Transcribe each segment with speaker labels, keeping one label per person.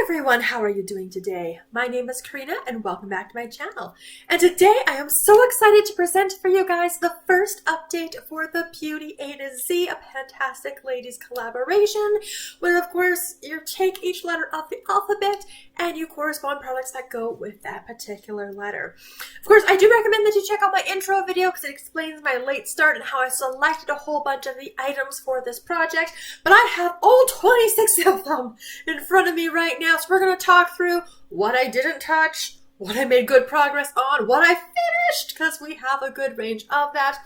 Speaker 1: everyone, how are you doing today? My name is Karina and welcome back to my channel. And today I am so excited to present for you guys the first update for the Beauty A to Z, a fantastic ladies collaboration where of course you take each letter of the alphabet and you correspond products that go with that particular letter. Of course, I do recommend that you check out my intro video because it explains my late start and how I selected a whole bunch of the items for this project, but I have all 26 of them in front of me right now, so we're going to talk through what I didn't touch, what I made good progress on, what I finished, because we have a good range of that,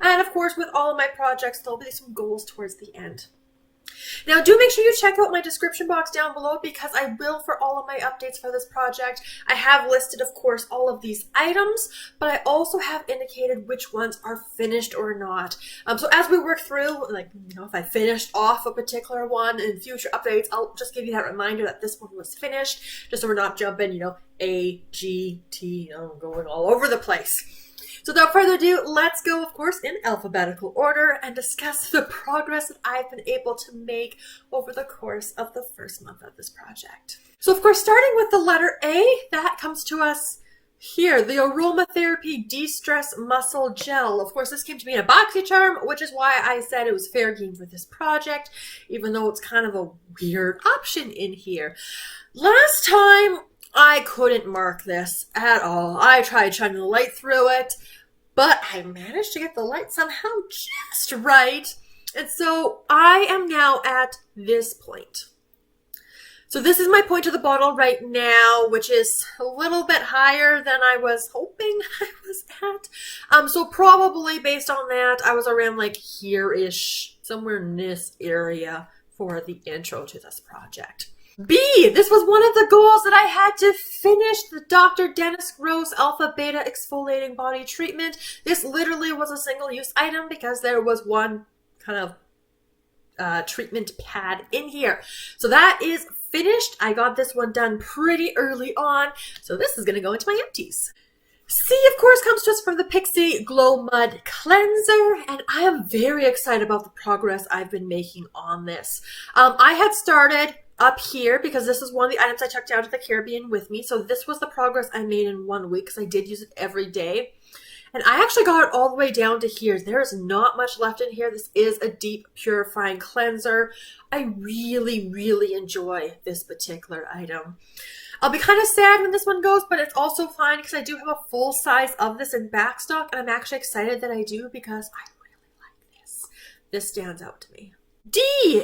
Speaker 1: and of course with all of my projects there'll be some goals towards the end. Now do make sure you check out my description box down below because I will, for all of my updates for this project, I have listed of course all of these items, but I also have indicated which ones are finished or not. So as we work through, like, if I finished off a particular one in future updates, I'll just give you that reminder that this one was finished, just so we're not jumping, A, G, T, going all over the place. So without further ado, let's go, of course, in alphabetical order and discuss the progress that I've been able to make over the course of the first month of this project. So, of course, starting with the letter A, that comes to us here, the Aromatherapy De-Stress Muscle Gel. Of course, this came to me in a BoxyCharm, which is why I said it was fair game for this project, even though it's kind of a weird option in here. Last time, I couldn't mark this at all. I tried shining the light through it, but I managed to get the light somehow just right. And so I am now at this point. So this is my point of the bottle right now, which is a little bit higher than I was hoping I was at. So probably based on that, I was around like here-ish, somewhere in this area for the intro to this project. B, this was one of the goals that I had to finish, the Dr. Dennis Gross Alpha Beta Exfoliating Body Treatment. This literally was a single-use item because there was one kind of treatment pad in here. So that is finished. I got this one done pretty early on, so this is going to go into my empties. C, of course, comes to us from the Pixi Glow Mud Cleanser, and I am very excited about the progress I've been making on this. I had started up here because this is one of the items I took down to the Caribbean with me. So this was the progress I made in 1 week because I did use it every day. And I actually got it all the way down to here. There is not much left in here. This is a deep purifying cleanser. I really, really enjoy this particular item. I'll be kind of sad when this one goes, but it's also fine because I do have a full size of this in back stock. And I'm actually excited that I do because I really like this. This stands out to me. D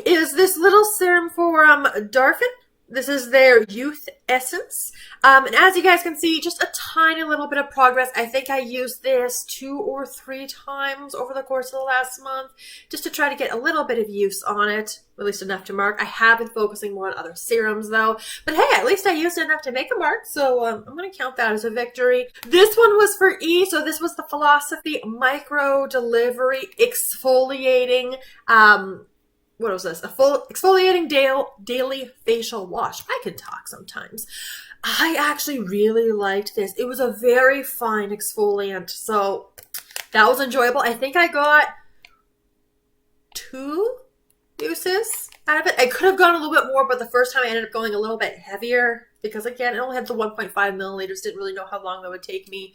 Speaker 1: is this little serum for Darphin. This is their Youth Essence. And as you guys can see, just a tiny little bit of progress. I think I used this 2 or 3 times over the course of the last month just to try to get a little bit of use on it, at least enough to mark. I have been focusing more on other serums though, but hey, at least I used it enough to make a mark, so I'm going to count that as a victory. This one was for E, so this was the Philosophy Microdelivery Exfoliating what was this? A full exfoliating daily facial wash. I can talk sometimes. I actually really liked this. It was a very fine exfoliant, so that was enjoyable. I think I got 2 uses out of it. I could have gone a little bit more, but the first time I ended up going a little bit heavier because, again, I only had the 1.5 milliliters. Didn't really know how long that would take me.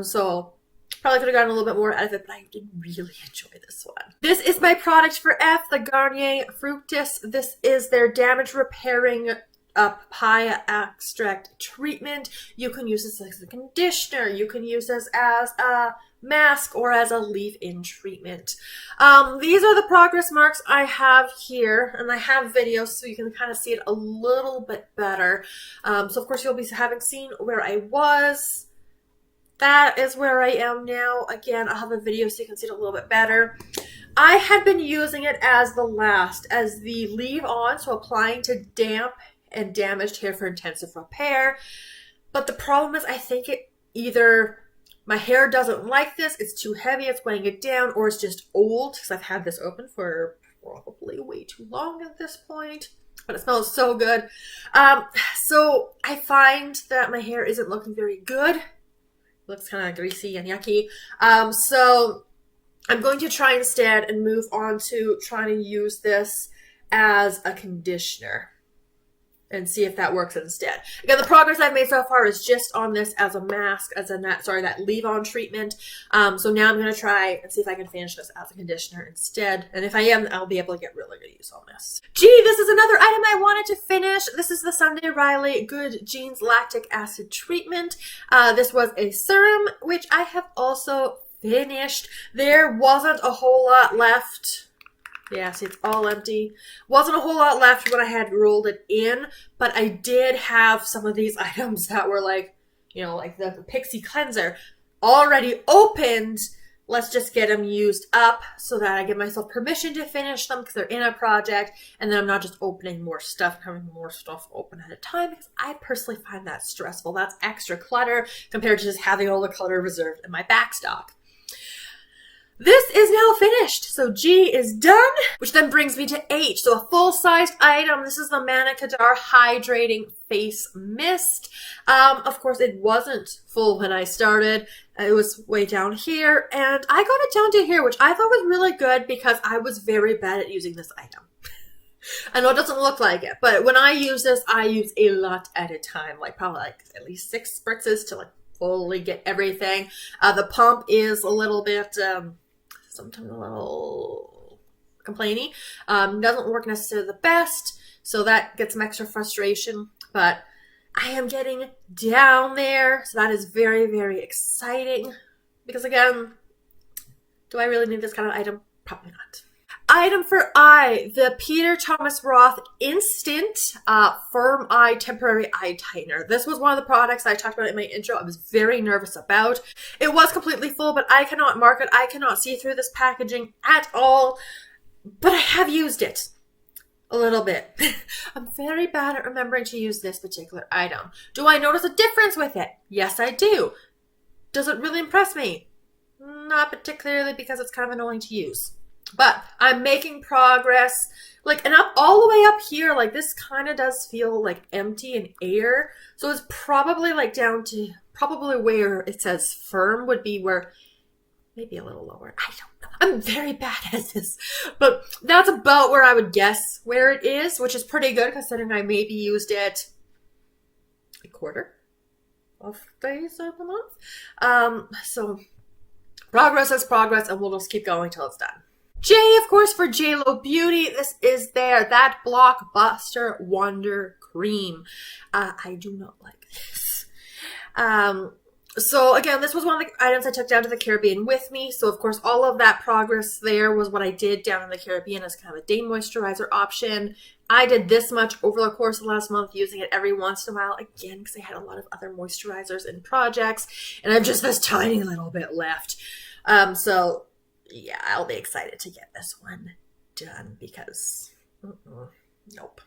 Speaker 1: So probably could have gotten a little bit more out of it, but I did really enjoy this one. This is my product for F, the Garnier Fructis. This is their damage repairing papaya extract treatment. You can use this as a conditioner. You can use this as a mask or as a leave-in treatment. These are the progress marks I have here, and I have videos so you can kind of see it a little bit better. So of course you'll be having seen where I was. That is where I am now. Again, I'll have a video so you can see it a little bit better. I had been using it as the leave-on, so applying to damp and damaged hair for intensive repair. But the problem is I think it either my hair doesn't like this, it's too heavy, it's weighing it down, or it's just old because I've had this open for probably way too long at this point. But it smells so good. So I find that my hair isn't looking very good. Looks kind of greasy and yucky. So I'm going to try instead and move on to trying to use this as a conditioner. and see if that works instead. Again, the progress I've made so far is just on this as a mask, as a that leave-on treatment. So now I'm going to try and see if I can finish this as a conditioner instead. And if I am, I'll be able to get really good use on this. Gee, this is another item I wanted to finish. This is the Sunday Riley Good Genes Lactic Acid Treatment. This was a serum, which I have also finished. There wasn't a whole lot left. Yeah, see, it's all empty. Wasn't a whole lot left when I had rolled it in, but I did have some of these items that were like, you know, like the Pixi cleanser already opened. Let's just get them used up so that I give myself permission to finish them because they're in a project, and then I'm not just opening more stuff, having more stuff open at a time, because I personally find that stressful. That's extra clutter compared to just having all the clutter reserved in my backstock. This is now finished. So G is done, which then brings me to H. So a full-sized item. This is the Manna Kadar Hydrating Face Mist. Of course, it wasn't full when I started. It was way down here, and I got it down to here, which I thought was really good because I was very bad at using this item. I know it doesn't look like it, but when I use this, I use a lot at a time, like probably like at least 6 spritzes to like fully get everything. The pump is a little bit... sometimes a little complainy. Doesn't work necessarily the best, so that gets some extra frustration, but I am getting down there, so that is very, very exciting, because again, do I really need this kind of item? Probably not. Item for I, the Peter Thomas Roth Instant Firm Eye Temporary Eye Tightener. This was one of the products I talked about in my intro. I was very nervous about. It was completely full, but I cannot mark it. I cannot see through this packaging at all, but I have used it a little bit. I'm very bad at remembering to use this particular item. Do I notice a difference with it? Yes, I do. Does it really impress me? Not particularly, because it's kind of annoying to use. But I'm making progress, like, and up all the way up here, like, this kind of does feel like empty and air. So it's probably like down to probably where it says firm would be, where maybe a little lower. I don't know. I'm very bad at this, but that's about where I would guess where it is, which is pretty good considering I maybe used it a quarter of days of the month. So progress is progress, and we'll just keep going till it's done. J, of course, for JLo Beauty. This is that Blockbuster Wonder Cream. I do not like this. So again, this was one of the items I took down to the Caribbean with me. So of course, all of that progress there was what I did down in the Caribbean as kind of a day moisturizer option. I did this much over the course of the last month, using it every once in a while, again, because I had a lot of other moisturizers and projects, and I'm just this tiny little bit left. So yeah, I'll be excited to get this one done because, nope.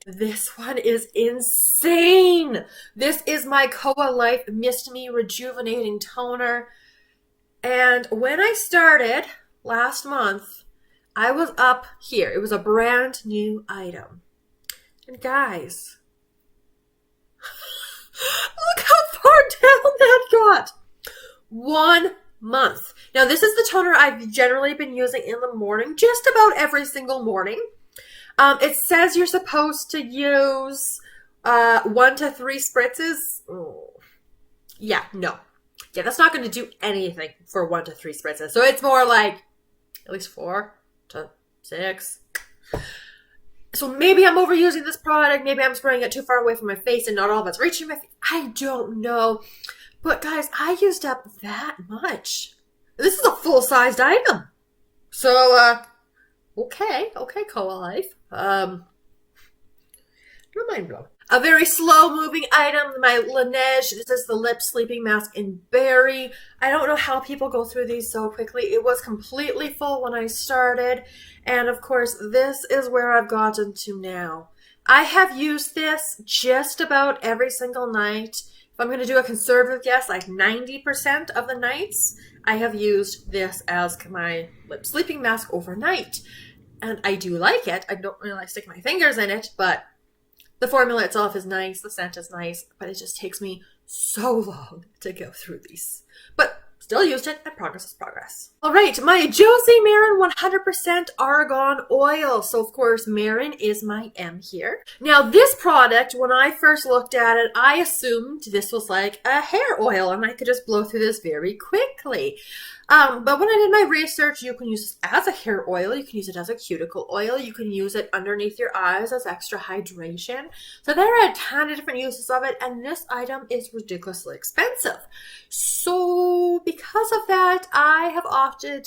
Speaker 1: This one is insane. This is my Koa Life Mist Me Rejuvenating Toner. And when I started last month, I was up here. It was a brand new item. And guys, look how far down that got. 1 month. Now, this is the toner I've generally been using in the morning, just about every single morning. It says you're supposed to use 1 to 3 spritzes. Yeah, no. Yeah, that's not going to do anything for 1 to 3 spritzes. So it's more like at least 4 to 6. So maybe I'm overusing this product. Maybe I'm spraying it too far away from my face and not all of it's reaching my face. I don't know. But guys, I used up that much. This is a full-sized item. So, okay, Koa Life. Mind blown. A very slow-moving item, my Laneige. This is the Lip Sleeping Mask in Berry. I don't know how people go through these so quickly. It was completely full when I started. And, of course, this is where I've gotten to now. I have used this just about every single night. If I'm going to do a conservative guess, like 90% of the nights, I have used this as my lip sleeping mask overnight. And I do like it. I don't really like sticking my fingers in it, but the formula itself is nice. The scent is nice, but it just takes me so long to go through these. But Still used it, and progress is progress. All right, my Josie Marin 100% Argan Oil. So, of course, Marin is my M here. Now, this product, when I first looked at it, I assumed this was like a hair oil, and I could just blow through this very quickly. But when I did my research, you can use this as a hair oil, you can use it as a cuticle oil, you can use it underneath your eyes as extra hydration. So there are a ton of different uses of it, and this item is ridiculously expensive. So because of that, I have opted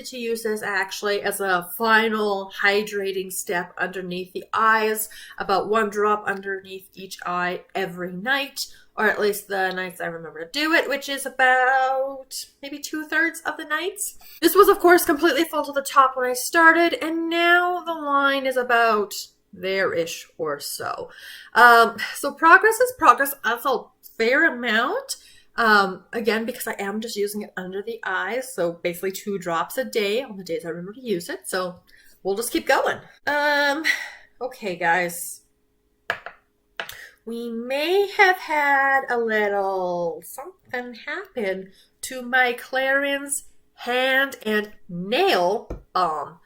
Speaker 1: to use this actually as a final hydrating step underneath the eyes, about 1 drop underneath each eye every night, or at least the nights I remember to do it, which is about maybe 2/3 of the nights. This was, of course, completely full to the top when I started, and now the line is about there-ish or so. So progress is progress. That's a fair amount. Again, because I am just using it under the eyes, so basically 2 drops a day on the days I remember to use it. So we'll just keep going. Okay, guys. We may have had a little something happen to my Clarins hand and nail balm.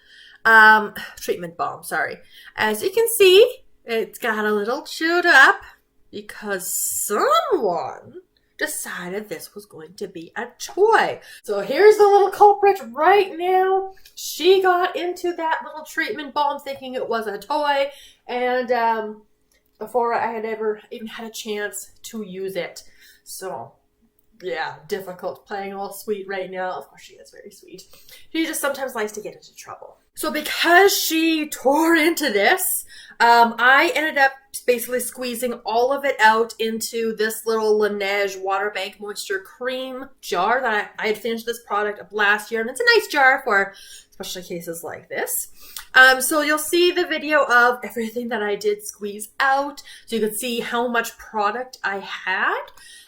Speaker 1: Treatment balm, sorry. As you can see, it's got a little chewed up because someone decided this was going to be a toy. So here's the little culprit right now. She got into that little treatment balm thinking it was a toy, and before I had ever even had a chance to use it. So yeah, difficult playing all sweet right now. Of course she is very sweet. She just sometimes likes to get into trouble. So because she tore into this, I ended up basically squeezing all of it out into this little Laneige Water Bank Moisture Cream jar that I had finished this product up last year. And it's a nice jar for especially cases like this. So you'll see the video of everything that I did squeeze out, so you could see how much product I had.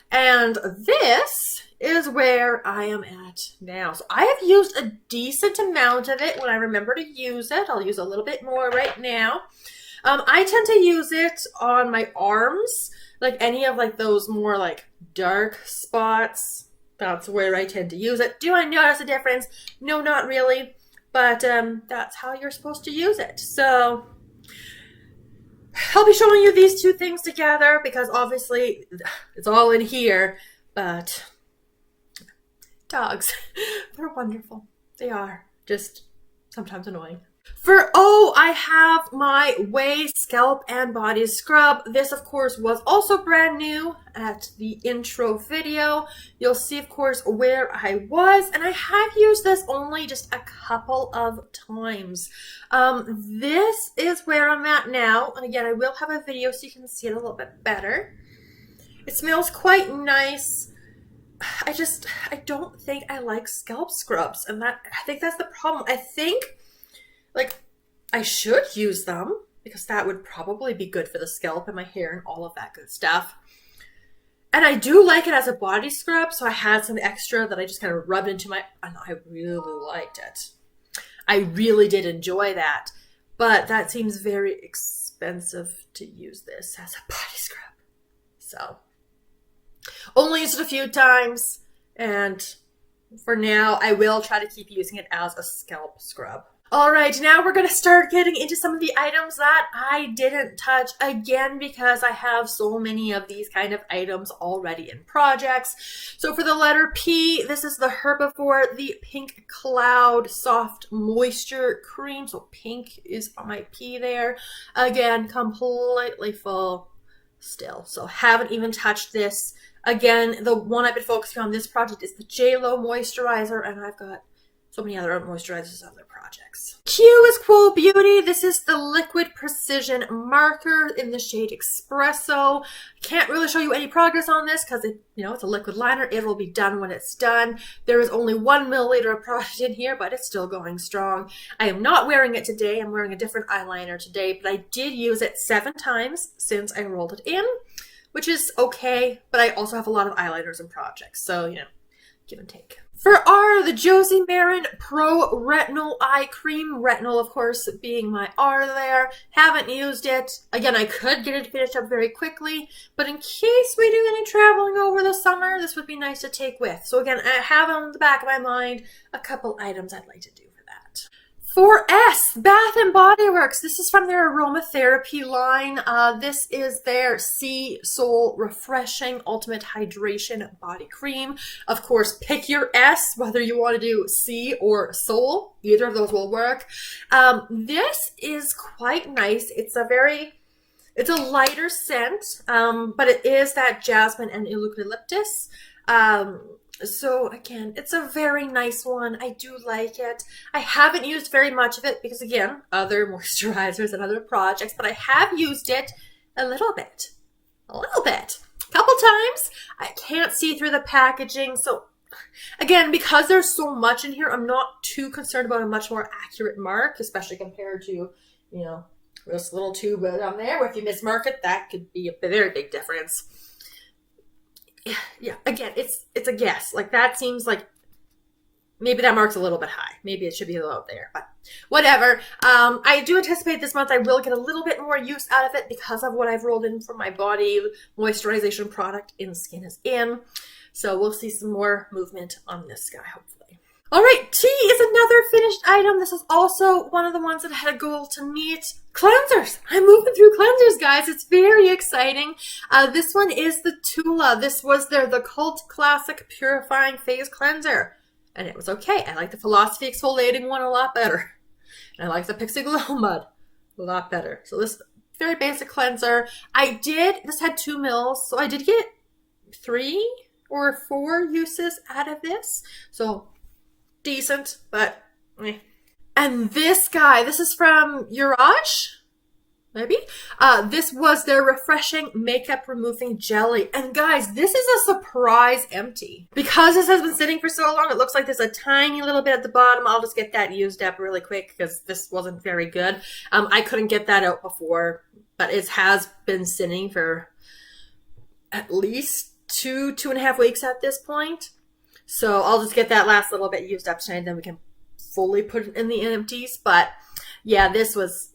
Speaker 1: And this is where I am at now. So I have used a decent amount of it when I remember to use it. I'll use a little bit more right now. I tend to use it on my arms, like any of like those more like dark spots. That's where I tend to use it. Do I notice a difference? No, not really. But that's how you're supposed to use it. So I'll be showing you these two things together because obviously it's all in here. But dogs, they're wonderful. They are. Just sometimes annoying. I have my Way Scalp and Body Scrub. This, of course, was also brand new at the intro video. You'll see, of course, where I was, and I have used this only just a couple of times. This is where I'm at now, and again, I will have a video so you can see it a little bit better. It smells quite nice. I don't think I like scalp scrubs, and I think that's the problem. I think I should use them because that would probably be good for the scalp and my hair and all of that good stuff. And I do like it as a body scrub, so I had some extra that I just kind of rubbed into and I really liked it. I really did enjoy that, but that seems very expensive to use this as a body scrub. So, only used it a few times, and for now, I will try to keep using it as a scalp scrub. All right, now we're going to start getting into some of the items that I didn't touch, again, because I have so many of these kind of items already in projects. So for the letter P, this is the Herbivore, the Pink Cloud Soft Moisture Cream. So pink is on my P there. Again, completely full still. So haven't even touched this. Again, the one I've been focusing on this project is the JLo Moisturizer, and I've got so many other moisturizers on their projects. Q is Quo Beauty. This is the Liquid Precision Marker in the shade Espresso. Can't really show you any progress on this because it's a liquid liner. It will be done when it's done. There is only 1 milliliter of product in here, but it's still going strong. I am not wearing it today. I'm wearing a different eyeliner today, but I did use it 7 times since I rolled it in, which is okay, but I also have a lot of eyeliners and projects, so, give and take. The Josie Marin Pro Retinol Eye Cream. Retinol, of course, being my R there. Haven't used it. Again, I could get it finished up very quickly, but in case we do any traveling over the summer, this would be nice to take with. So again, I have on the back of my mind a couple items I'd like to do for that. 4S, Bath & Body Works. This is from their Aromatherapy line. This is their Sea Soul Refreshing Ultimate Hydration Body Cream. Of course, pick your S, whether you want to do Sea or Soul. Either of those will work. This is quite nice. It's a lighter scent, but it is that jasmine and eucalyptus. So again, it's a very nice one. I do like it. I haven't used very much of it because, again, other moisturizers and other projects, but I have used it a little bit. A couple times. I can't see through the packaging. So again, because there's so much in here, I'm not too concerned about a much more accurate mark, especially compared to, this little tube down there. Where if you mismark it, that could be a very big difference. Yeah, again, it's a guess. Like, that seems like maybe that mark's a little bit high. Maybe it should be a little there, but whatever. I do anticipate this month I will get a little bit more use out of it because of what I've rolled in for my body moisturization product in Skin is In. So we'll see some more movement on this guy, hopefully. All right, tea is another finished item. This is also one of the ones that had a goal to meet. Cleansers. I'm moving through cleansers, guys. It's very exciting. This one is the Tula. This was the Cult Classic Purifying Phase Cleanser. And it was okay. I like the Philosophy Exfoliating one a lot better. And I like the Pixi Glow Mud a lot better. So this very basic cleanser. This had 2 mils, so I did get 3 or 4 uses out of this. So decent, but eh. And this guy, this is from Urage, maybe? This was their Refreshing Makeup Removing Jelly. And guys, this is a surprise empty. Because this has been sitting for so long, it looks like there's a tiny little bit at the bottom. I'll just get that used up really quick because this wasn't very good. I couldn't get that out before, but it has been sitting for at least 2.5 weeks at this point. So I'll just get that last little bit used up tonight, then we can fully put it in the empties. But yeah, this was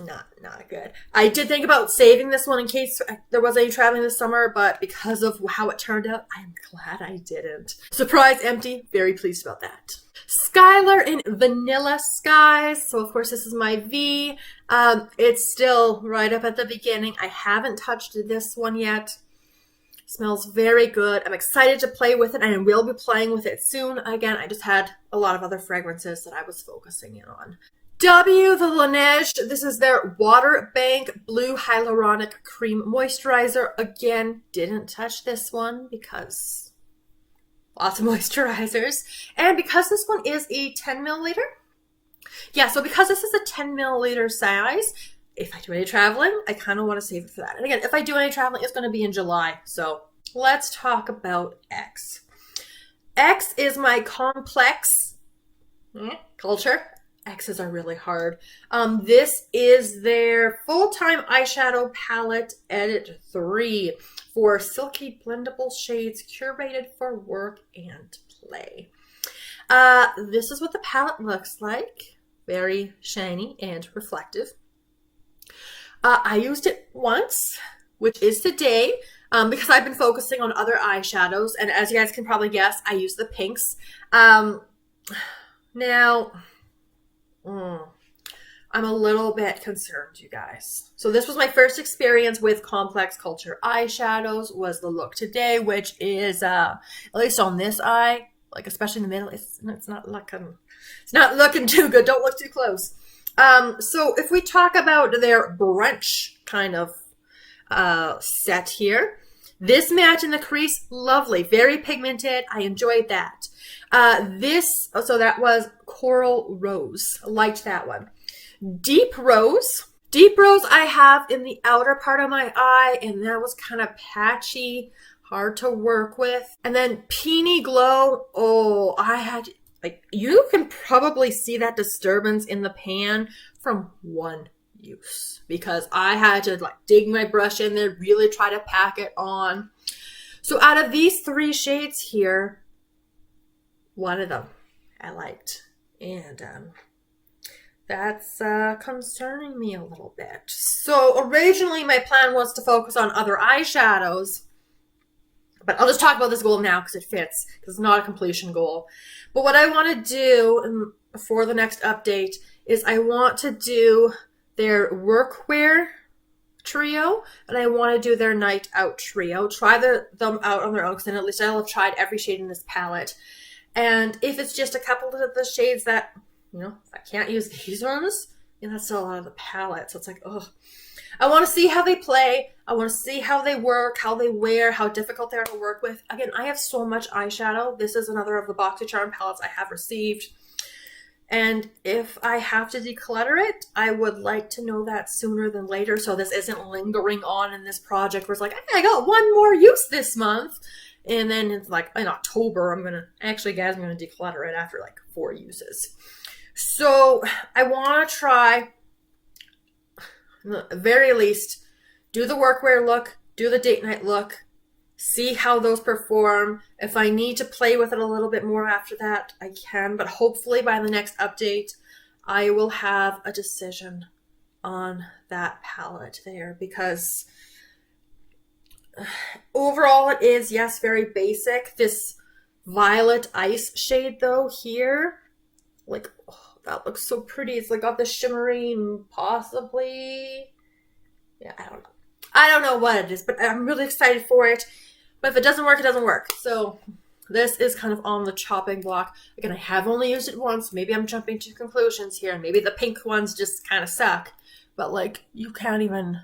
Speaker 1: not good. I did think about saving this one in case there was any traveling this summer, but because of how it turned out, I'm glad I didn't. Surprise empty. Very pleased about that. Skylar in Vanilla Skies. So of course this is my V. It's still right up at the beginning. I haven't touched this one yet. Smells very good. I'm excited to play with it, and I will be playing with it soon. Again, I just had a lot of other fragrances that I was focusing in on. W, the Laneige. This is their Water Bank Blue Hyaluronic Cream Moisturizer. Again, didn't touch this one because lots of moisturizers. And because this one is a 10 milliliter. Yeah, so because this is a 10 milliliter size, if I do any traveling, I kind of want to save it for that. And again, if I do any traveling, it's going to be in July. So let's talk about X. X is my complex culture. X's are really hard. This is their full-time eyeshadow palette, Edit 3, for silky blendable shades curated for work and play. This is what the palette looks like. Very shiny and reflective. I used it once, which is today, because I've been focusing on other eyeshadows. And as you guys can probably guess, I use the pinks. Now, I'm a little bit concerned, you guys. So this was my first experience with Complex Culture eyeshadows, was the look today, which is, at least on this eye, like especially in the middle, it's not looking too good. Don't look too close. So if we talk about their brunch kind of set here, this matte in the crease, lovely, very pigmented. I enjoyed that. So that was Coral Rose. Liked that one. Deep Rose. Deep Rose I have in the outer part of my eye, and that was kind of patchy, hard to work with. And then Peony Glow. Oh, you can probably see that disturbance in the pan from one use, because I had to dig my brush in there, really try to pack it on. So out of these 3 shades here, one of them I liked. And that's concerning me a little bit. So originally my plan was to focus on other eyeshadows, but I'll just talk about this goal now because it fits, because it's not a completion goal. But what I want to do for the next update is I want to do their workwear trio, and I want to do their night out trio. Try them out on their own, because then at least I'll have tried every shade in this palette. And if it's just a couple of the shades that, you know, I can't use these ones, and that's still a lot of the palette. So it's like, ugh. I want to see how they play. I want to see how they work, how they wear, how difficult they are to work with. Again, I have so much eyeshadow. This is another of the BoxyCharm palettes I have received. And if I have to declutter it, I would like to know that sooner than later, so this isn't lingering on in this project where it's like, hey, I got one more use this month. And then it's like in October, I'm going to declutter it after like 4 uses. So I want to try, at the very least, do the workwear look, do the date night look, see how those perform. If I need to play with it a little bit more after that, I can. But hopefully by the next update, I will have a decision on that palette there, because overall it is, yes, very basic. This violet ice shade though here, like, oh, that looks so pretty. It's like got the shimmery, possibly, yeah, I don't know what it is, but I'm really excited for it. But if it doesn't work, it doesn't work. So this is kind of on the chopping block. Again, I have only used it once. Maybe I'm jumping to conclusions here. Maybe the pink ones just kind of suck. But like, you can't even,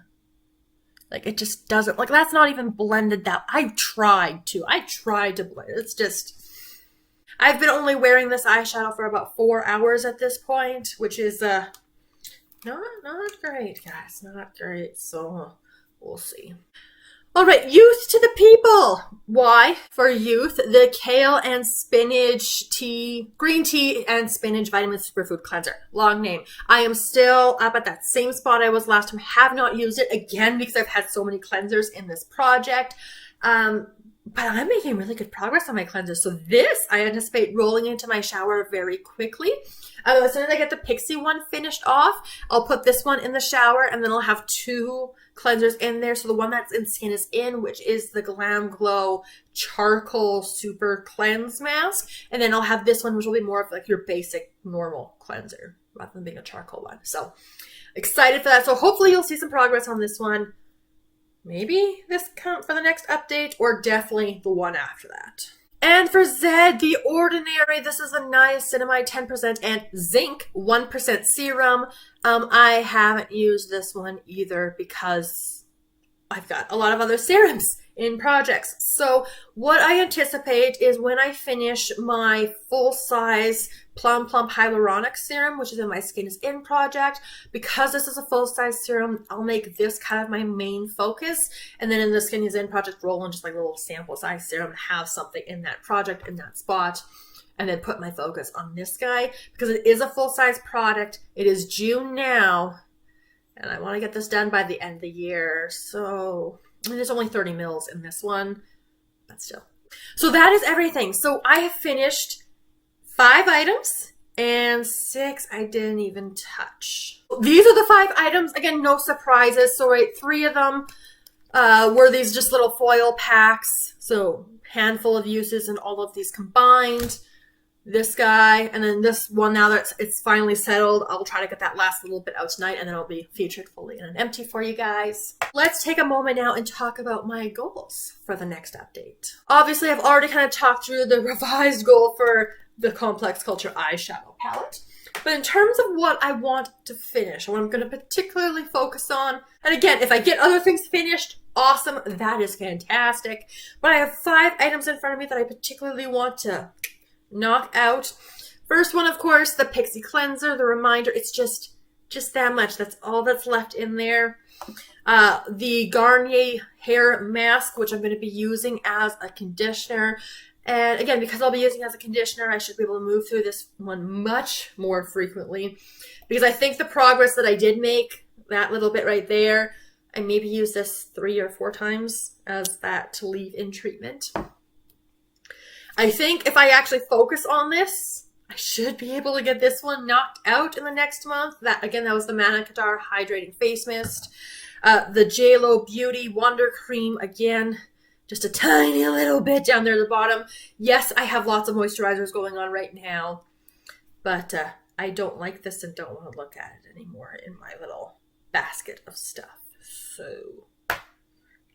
Speaker 1: like, it just doesn't, like, that's not even blended that. I tried to blend it. It's just, I've been only wearing this eyeshadow for about 4 hours at this point, which is not great, guys. Not great. So we'll see. All right, youth to the people. Why? For youth, the kale and spinach tea, green tea and spinach vitamin superfood cleanser. Long name. I am still up at that same spot I was last time. Have not used it again because I've had so many cleansers in this project. But I'm making really good progress on my cleansers. So this, I anticipate rolling into my shower very quickly. As soon as I get the Pixi one finished off, I'll put this one in the shower, and then I'll have 2 cleansers in there. So the one that's in Skin is In, which is the Glam Glow Charcoal Super Cleanse Mask. And then I'll have this one, which will be more of like your basic normal cleanser rather than being a charcoal one. So excited for that. So hopefully you'll see some progress on this one. Maybe this count for the next update, or definitely the one after that. And for Zed, The Ordinary, this is a niacinamide 10% and zinc 1% serum. I haven't used this one either because I've got a lot of other serums in projects. So what I anticipate is when I finish my full-size Plum Plump Hyaluronic Serum, which is in my Skin is In project, because this is a full-size serum, I'll make this kind of my main focus. And then in the Skin is In project, roll in just like a little sample size serum, have something in that project, in that spot, and then put my focus on this guy. Because it is a full-size product. It is June now, and I want to get this done by the end of the year. So there's only 30 mils in this one, but still. So that is everything. So I have finished 5 items and 6 I didn't even touch. These are the 5 items. Again, no surprises. So 3 of them were these just little foil packs. So handful of uses and all of these combined. This guy, and then this one, now that it's finally settled, I'll try to get that last little bit out tonight, and then it'll be featured fully in an empty for you guys. Let's take a moment now and talk about my goals for the next update. Obviously, I've already kind of talked through the revised goal for the Complex Culture eyeshadow palette. But in terms of what I want to finish, what I'm going to particularly focus on, and again, if I get other things finished, awesome, that is fantastic. But I have 5 items in front of me that I particularly want to knock out. First one, of course, the Pixi cleanser. The reminder, it's just that much. That's all that's left in there. The Garnier hair mask, which I'm going to be using as a conditioner. And again, because I'll be using it as a conditioner, I should be able to move through this one much more frequently, because I think the progress that I did make, that little bit right there, I maybe use this 3 or 4 times as that leave-in treatment. I think if I actually focus on this, I should be able to get this one knocked out in the next month. That was the Manna Kadar Hydrating Face Mist. The JLo Beauty Wonder Cream, again, just a tiny little bit down there at the bottom. Yes, I have lots of moisturizers going on right now, but I don't like this and don't want to look at it anymore in my little basket of stuff. So,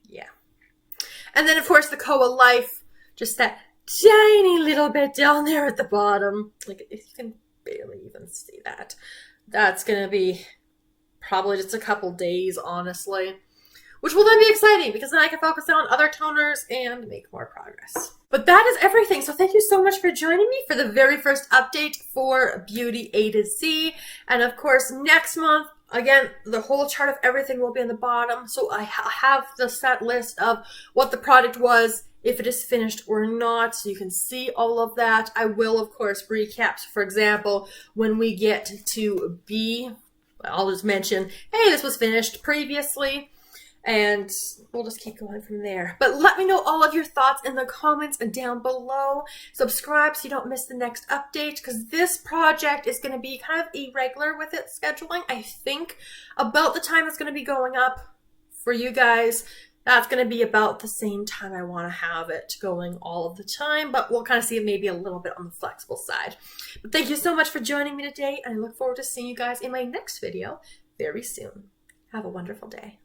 Speaker 1: yeah. And then, of course, the Koa Life, just that tiny little bit down there at the bottom. Like, you can barely even see that. That's going to be probably just a couple days, honestly. Which will then be exciting because then I can focus on other toners and make more progress. But that is everything. So thank you so much for joining me for the very first update for Beauty A to Z. And of course, next month, again, the whole chart of everything will be in the bottom. So I have the set list of what the product was, if it is finished or not, so you can see all of that. I will, of course, recap. For example, when we get to B, I'll just mention, hey, this was finished previously. And we'll just keep going from there. But let me know all of your thoughts in the comments down below. Subscribe so you don't miss the next update, because this project is going to be kind of irregular with its scheduling. I think about the time it's going to be going up for you guys, that's going to be about the same time I want to have it going all of the time. But we'll kind of see it maybe a little bit on the flexible side. But thank you so much for joining me today. And I look forward to seeing you guys in my next video very soon. Have a wonderful day.